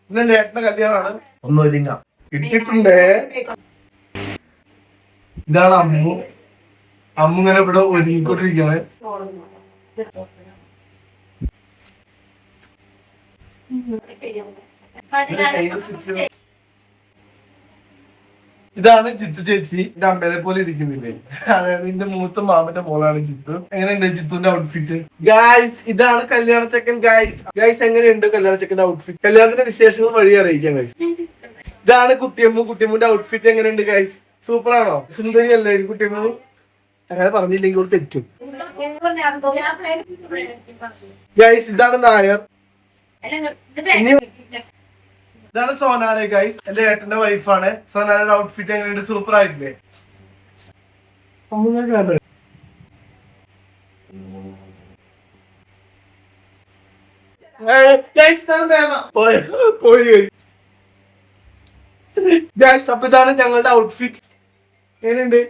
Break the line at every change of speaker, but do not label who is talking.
ഇന്ന് ഏട്ടന്റെ കല്യാണമാണ്. ഒന്ന് ഒരുങ്ങാം. ഇട്ടിട്ടുണ്ട്. ഇതാണ് അമ്മു. അമ്മു ഇങ്ങനെ ഇവിടെ ഒരുങ്ങിക്കൊണ്ടിരിക്കുകയാണ്. ഇതാണ് ചിത്തു ചേച്ചി. എന്റെ അമ്മയെ പോലെ ഇരിക്കുന്നില്ലേ? അതായത് എന്റെ മൂത്ത മാമന്റെ മോളാണ് ചിത്തു. എങ്ങനെയുണ്ട് ചിത്തുന്റെ ഔട്ട്ഫിറ്റ്? ഗായ്സ്, ഇതാണ് കല്യാണ ചെക്കൻ. ഗായ്സ് എങ്ങനെയുണ്ട് കല്യാണ ചെക്കന്റെ ഔട്ട്ഫിറ്റ്? കല്യാണത്തിന്റെ വിശേഷങ്ങൾ വഴി അറിയിക്കാം ഗായ്സ്. ഇതാണ് കുട്ടിയമ്മു. കുട്ടിയമ്മുന്റെ ഔട്ട്ഫിറ്റ് എങ്ങനെയുണ്ട് ഗായ്സ്? സൂപ്പർ ആണോ? സുന്ദരി അല്ലേ കുട്ടിയമ്മു? അങ്ങനെ പറഞ്ഞില്ലെങ്കിൽ തെറ്റും. ഗായ്സ്, ഇതാണ് നായർ. ഇതാണ് സോനാരെ ഗൈസ്. എന്റെ ഏട്ടന്റെ വൈഫാണ്. സോനാരയുടെ ഔട്ട്ഫിറ്റ് എങ്ങനെയുണ്ട്? സൂപ്പർ ആയിട്ടില്ലേ? അപ്പൊ ഇതാണ് ഞങ്ങളുടെ ഔട്ട്ഫിറ്റ്. എങ്ങനെയുണ്ട്?